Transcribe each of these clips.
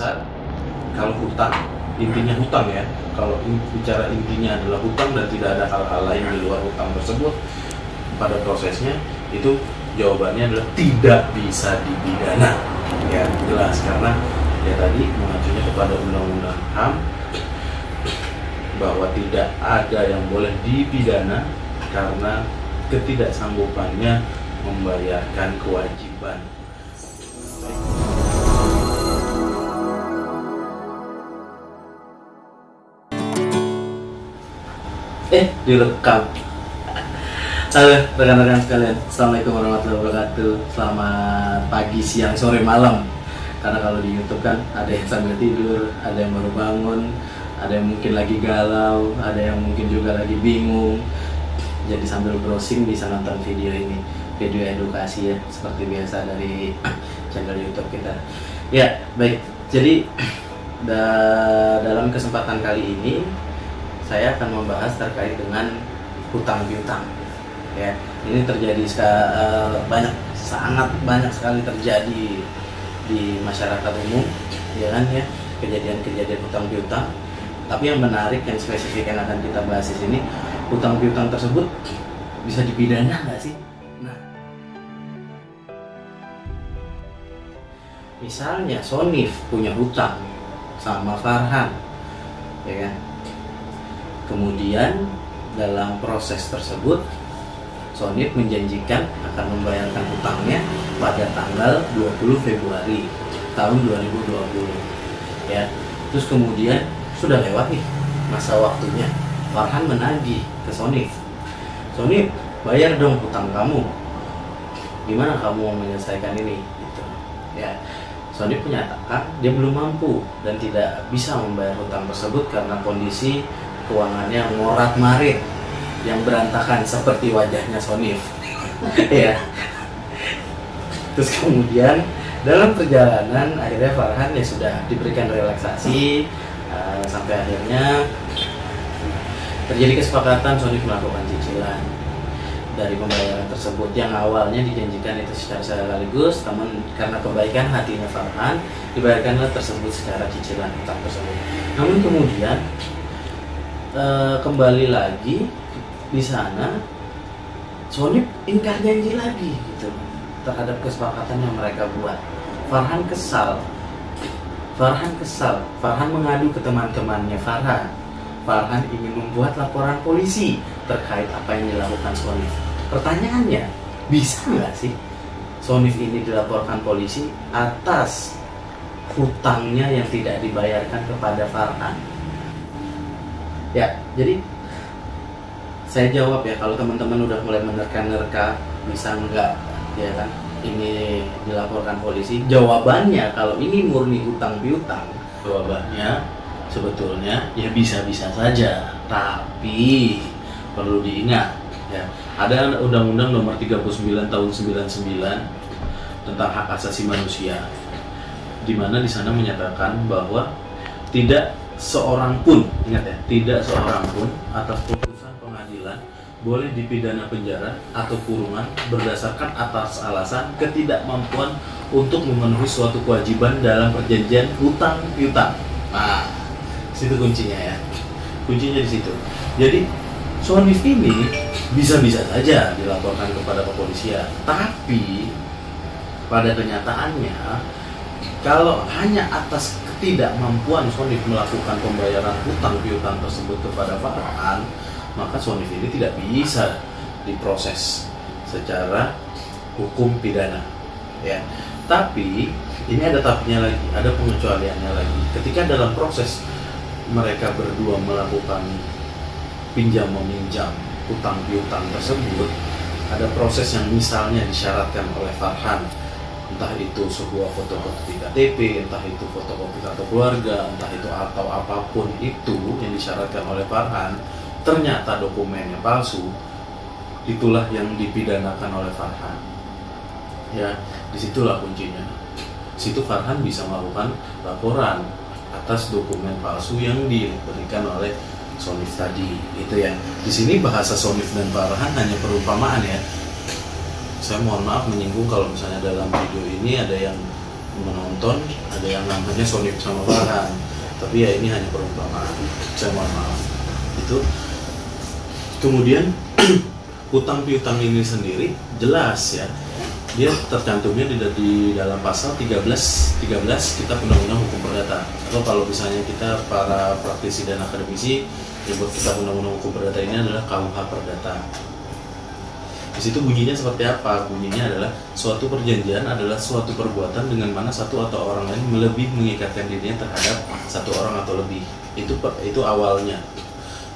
dasar kalau hutang, intinya hutang ya. Kalau bicara intinya adalah hutang dan tidak ada hal-hal lain di luar hutang tersebut pada prosesnya, itu jawabannya adalah tidak bisa dipidana. Ya jelas, karena ya tadi mengacunya kepada undang-undang HAM bahwa tidak ada yang boleh dipidana karena ketidaksanggupannya membayarkan kewajiban. Direkam. Halo rekan-rekan sekalian, assalamualaikum warahmatullahi wabarakatuh. Selamat pagi, siang, sore, malam. Karena kalau di YouTube kan ada yang sambil tidur, ada yang baru bangun, ada yang mungkin lagi galau, ada yang mungkin juga lagi bingung. Jadi sambil browsing bisa nonton video ini, video edukasi ya, seperti biasa dari channel YouTube kita. Ya baik, jadi dalam kesempatan kali ini saya akan membahas terkait dengan hutang piutang. Ya, ini terjadi sangat banyak sekali terjadi di masyarakat umum, ya kan ya, kejadian-kejadian hutang piutang. Tapi yang menarik, yang spesifik yang akan kita bahas di sini, hutang piutang tersebut bisa dipidana nggak sih? Nah, misalnya Sonif punya hutang sama Farhan, ya kan? Kemudian dalam proses tersebut Sonif menjanjikan akan membayarkan hutangnya pada tanggal 20 Februari tahun 2020. Ya. Terus kemudian sudah lewat nih masa waktunya. Farhan menagih ke Sonif. Sonif, bayar dong hutang kamu. Gimana kamu mau menyelesaikan ini? Gitu. Ya. Sonif menyatakan dia belum mampu dan tidak bisa membayar hutang tersebut karena kondisi keuangannya morat-marit yang berantakan seperti wajahnya Sonif. Ya. Terus kemudian dalam perjalanan akhirnya Farhan ya sudah diberikan relaksasi sampai akhirnya terjadi kesepakatan Sonif melakukan cicilan dari pembayaran tersebut yang awalnya dijanjikan itu secara sekaligus, namun karena kebaikan hatinya Farhan dibayarkanlah tersebut secara cicilan hutang tersebut. Namun kemudian kembali lagi di sana Sonif ingkar janji lagi gitu terhadap kesepakatan yang mereka buat. Farhan kesal. Farhan mengadu ke teman-temannya Farhan. Farhan ingin membuat laporan polisi terkait apa yang dilakukan Sonif. Pertanyaannya, bisa nggak sih Sonif ini dilaporkan polisi atas hutangnya yang tidak dibayarkan kepada Farhan? Ya, jadi saya jawab ya, kalau teman-teman udah mulai menerka-nerka bisa enggak ya kan ini dilaporkan polisi. Jawabannya kalau ini murni hutang piutang, jawabannya sebetulnya ya bisa-bisa saja. Tapi perlu diingat ya, ada Undang-Undang Nomor 39 Tahun 99 tentang hak asasi manusia, di mana di sana menyatakan bahwa tidak seorang pun, ingat ya, tidak seorang pun atas putusan pengadilan boleh dipidana penjara atau kurungan berdasarkan atas alasan ketidakmampuan untuk memenuhi suatu kewajiban dalam perjanjian hutang piutang. Nah, situ kuncinya ya. Kuncinya di situ. Jadi Sonif ini bisa-bisa saja dilaporkan kepada kepolisian, tapi pada kenyataannya kalau hanya atas ketidakmampuan Sonif melakukan pembayaran hutang piutang tersebut kepada Farhan, maka Sonif ini tidak bisa diproses secara hukum pidana. Ya. Tapi ini ada tapinya lagi, ada pengecualiannya lagi. Ketika dalam proses mereka berdua melakukan pinjam meminjam hutang piutang tersebut, ada proses yang misalnya disyaratkan oleh Farhan, entah itu sebuah fotokopi KTP, entah itu fotokopi kartu keluarga, entah itu atau apapun itu yang disyaratkan oleh Farhan, ternyata dokumennya palsu, itulah yang dipidanakan oleh Farhan. Ya, disitulah kuncinya. Situ Farhan bisa melakukan laporan atas dokumen palsu yang diberikan oleh Sonif tadi, itu ya. Di sini bahasa Sonif dan Farhan hanya perumpamaan ya. Saya mohon maaf menyinggung kalau misalnya dalam video ini ada yang nonton ada yang namanya Sonip sama Farhan, tapi ya ini hanya perumpamaan, saya mohon maaf. Itu kemudian hutang piutang ini sendiri jelas ya, dia tercantumnya di dalam pasal 13 Kitab Undang-Undang Hukum Perdata, atau kalau misalnya kita para praktisi dan akademisi nyebut Kitab Undang-Undang Hukum Perdata ini adalah KUH Perdata. Di situ bunyinya seperti apa? Bunyinya adalah suatu perjanjian adalah suatu perbuatan dengan mana satu atau orang lain lebih mengikatkan dirinya terhadap satu orang atau lebih. Itu awalnya.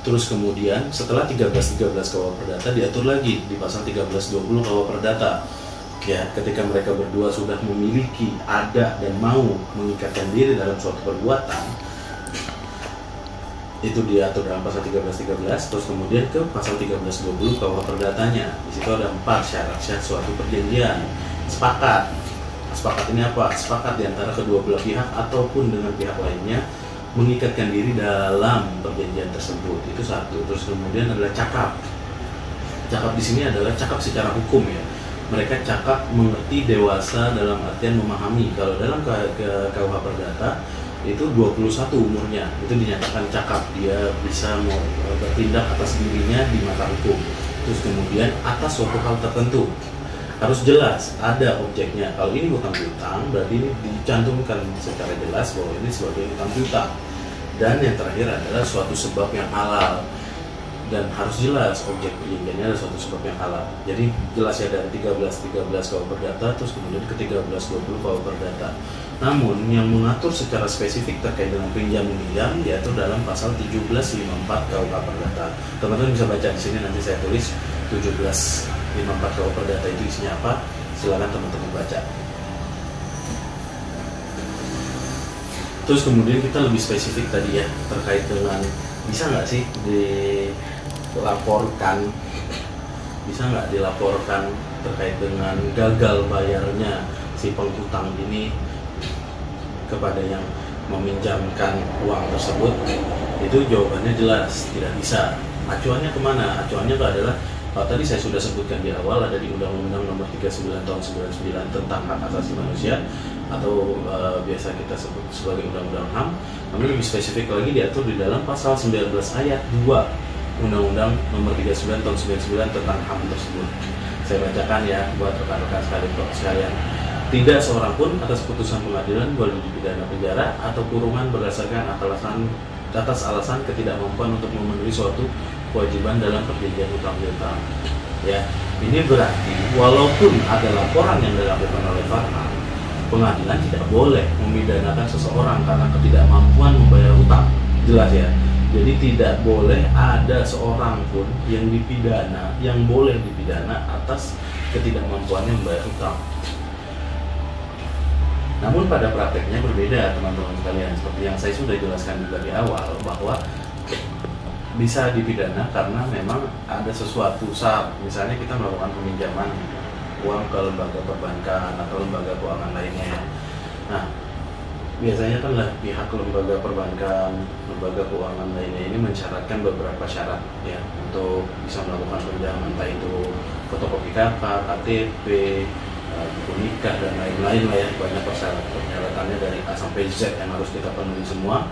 Terus kemudian setelah 1313 KUH Perdata diatur lagi di pasal 1320 KUH Perdata. Ya, ketika mereka berdua sudah memiliki, ada dan mau mengikatkan diri dalam suatu perbuatan, itu diatur dalam pasal 1313. Terus kemudian ke pasal 1320 KUH Perdatanya. Di situ ada 4 syarat suatu perjanjian. Sepakat ini apa? Sepakat di antara kedua belah pihak ataupun dengan pihak lainnya mengikatkan diri dalam perjanjian tersebut. Itu satu. Terus kemudian adalah cakap. Cakap di sini adalah cakap secara hukum ya. Mereka cakap mengerti, dewasa dalam artian memahami. Kalau dalam KUH Perdata itu 21 umurnya, itu dinyatakan cakap, dia bisa mau bertindak atas dirinya di mata hukum. Terus kemudian atas suatu hal tertentu harus jelas ada objeknya. Kalau ini hutang piutang berarti ini dicantumkan secara jelas bahwa ini sebagai hutang piutang. Dan yang terakhir adalah suatu sebab yang halal, dan harus jelas objek perjanjiannya ada suatu sebab yang halal. Jadi jelas ya dari 1313 KUH Perdata terus kemudian ke 1320 KUH Perdata. Namun yang mengatur secara spesifik terkait dengan pinjam meminjam yaitu dalam pasal 1754 KUH Perdata. Teman-teman bisa baca di sini, nanti saya tulis 1754 KUH Perdata itu isinya apa. Silakan teman-teman baca. Terus kemudian kita lebih spesifik tadi ya terkait dengan bisa nggak sih dilaporkan terkait dengan gagal bayarnya si penghutang ini kepada yang meminjamkan uang tersebut. Itu jawabannya jelas tidak bisa. Acuannya kemana? Acuannya itu adalah tadi saya sudah sebutkan di awal, ada di Undang-Undang Nomor 39 Tahun 99 tentang Hak Asasi Manusia atau biasa kita sebut sebagai Undang-Undang HAM. Namun lebih spesifik lagi diatur di dalam pasal 19 ayat 2 Undang-Undang Nomor 39 Tahun 99 tentang HAM tersebut. Saya bacakan ya buat rekan-rekan sekalian. Tidak seorang pun atas putusan pengadilan boleh dipidana penjara atau kurungan berdasarkan atas alasan ketidakmampuan untuk memenuhi suatu kewajiban dalam perjanjian hutang piutang. Ya, ini berarti walaupun ada laporan yang dilakukan oleh Farhan, pengadilan tidak boleh memidanakan seseorang karena ketidakmampuan membayar hutang. Jelas ya. Jadi tidak boleh ada seorang pun yang dipidana, yang boleh dipidana atas ketidakmampuannya membayar hutang. Namun pada prakteknya berbeda teman-teman sekalian, seperti yang saya sudah jelaskan juga di awal bahwa bisa dipidana karena memang ada sesuatu saat misalnya kita melakukan peminjaman uang ke lembaga perbankan atau lembaga keuangan lainnya. Nah, biasanya kan pihak lembaga perbankan, lembaga keuangan lainnya ini mensyaratkan beberapa syarat ya untuk bisa melakukan pinjaman, entah itu fotokopi KTP, buku nikah dan lain-lain lah ya, banyak persyaratannya dari A sampai Z yang harus kita penuhi semua.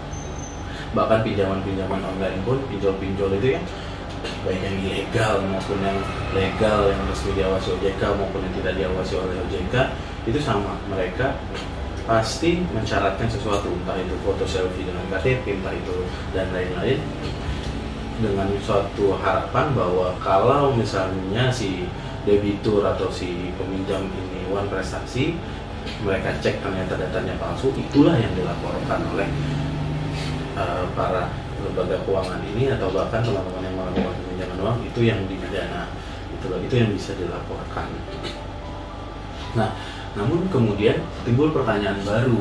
Bahkan pinjaman-pinjaman online pun, pinjol-pinjol itu ya, baik yang ilegal maupun yang legal, yang resmi diawasi OJK maupun yang tidak diawasi oleh OJK, itu sama, mereka pasti mensyaratkan sesuatu, entah itu foto selfie dengan KTP, entah itu dan lain-lain, dengan suatu harapan bahwa kalau misalnya si debitur atau si peminjam ini wan prestasi, mereka cek ternyata datanya palsu, itulah yang dilaporkan oleh para lembaga keuangan ini atau bahkan teman-teman yang melakukan peminjaman uang, itu yang dipidana, itu yang bisa dilaporkan. Nah, namun kemudian timbul pertanyaan baru,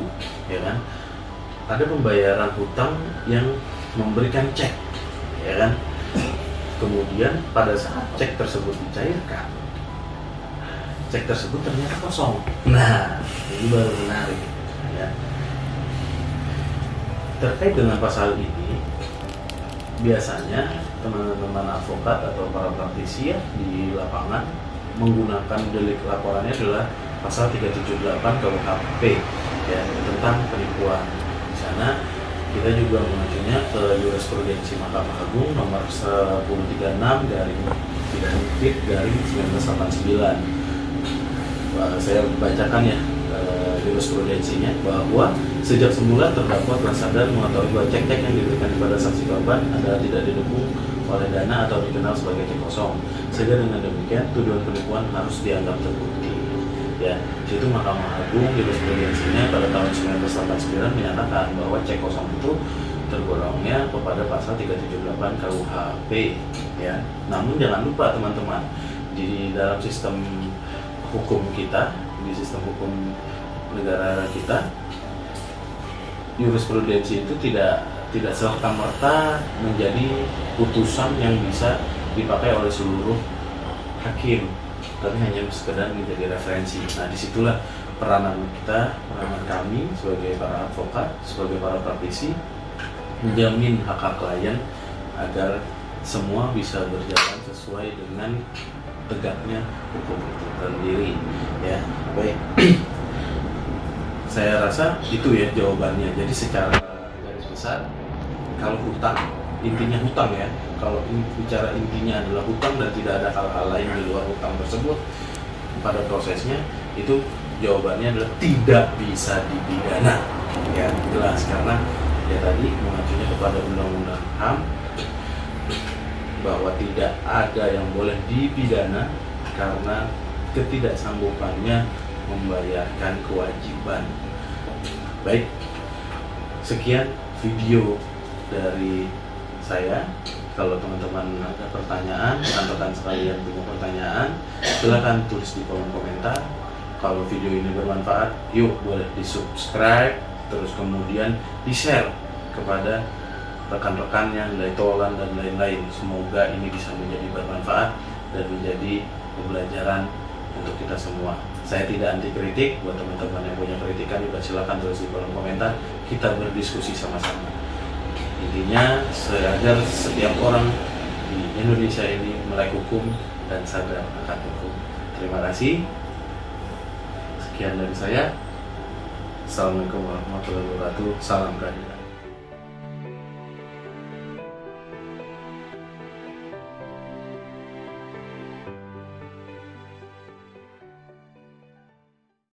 ya kan? Ada pembayaran hutang yang memberikan cek, ya kan? Kemudian pada saat cek tersebut dicairkan, cek tersebut ternyata kosong. Nah, ini baru menarik ya. Terkait dengan pasal ini, biasanya teman-teman advokat atau para praktisi ya di lapangan menggunakan delik laporannya adalah pasal 378 KUHP ya tentang penipuan. Di sana kita juga mengacunya ke jurisprudensi Mahkamah Agung nomor 1036 garing 1989. Saya bacakan ya jurisprudensinya, bahwa sejak semula terdakwa telah sadar mengetahui bahwa cek-cek yang diberikan kepada saksi korban adalah tidak didukung oleh dana atau dikenal sebagai cek kosong, sehingga dengan demikian tuduhan penipuan harus dianggap terbukti. Ya, situ Mahkamah Agung jurisprudensinya pada tahun 1989 menyatakan bahwa cek kosong itu tergolongnya kepada pasal 378 KUHP. Ya, namun jangan lupa teman-teman, di dalam sistem hukum kita, di sistem hukum negara kita, jurisprudensi itu tidak serta-merta menjadi putusan yang bisa dipakai oleh seluruh hakim, tapi hanya sekedar menjadi referensi. Nah, disitulah peranan kami sebagai para advokat, sebagai para praktisi, menjamin hak-hak klien agar semua bisa berjalan sesuai dengan tegaknya hukum itu sendiri. Ya, baik. Saya rasa itu ya jawabannya. Jadi secara garis besar, kalau hutang, intinya hutang ya. Kalau bicara intinya adalah hutang dan tidak ada hal-hal lain di luar hutang tersebut pada prosesnya, itu jawabannya adalah tidak bisa dipidana. Ya, jelas, karena ya tadi mengacunya kepada Undang-Undang HAM bahwa tidak ada yang boleh dipidana karena ketidaksanggupannya membayarkan kewajiban. Baik, sekian video dari saya. Kalau teman-teman ada pertanyaan, rekan-rekan sekalian punya pertanyaan, silahkan tulis di kolom komentar. Kalau video ini bermanfaat, yuk boleh di subscribe, terus kemudian di share kepada rekan-rekannya, leitolan dan lain-lain. Semoga ini bisa menjadi bermanfaat dan menjadi pembelajaran untuk kita semua. Saya tidak anti kritik, buat teman-teman yang punya kritikan juga silakan tulis di kolom komentar, kita berdiskusi sama-sama. Intinya agar setiap orang di Indonesia ini melek hukum dan sadar akan hukum. Terima kasih. Sekian dari saya. Assalamualaikum warahmatullahi wabarakatuh. Salam keadilan.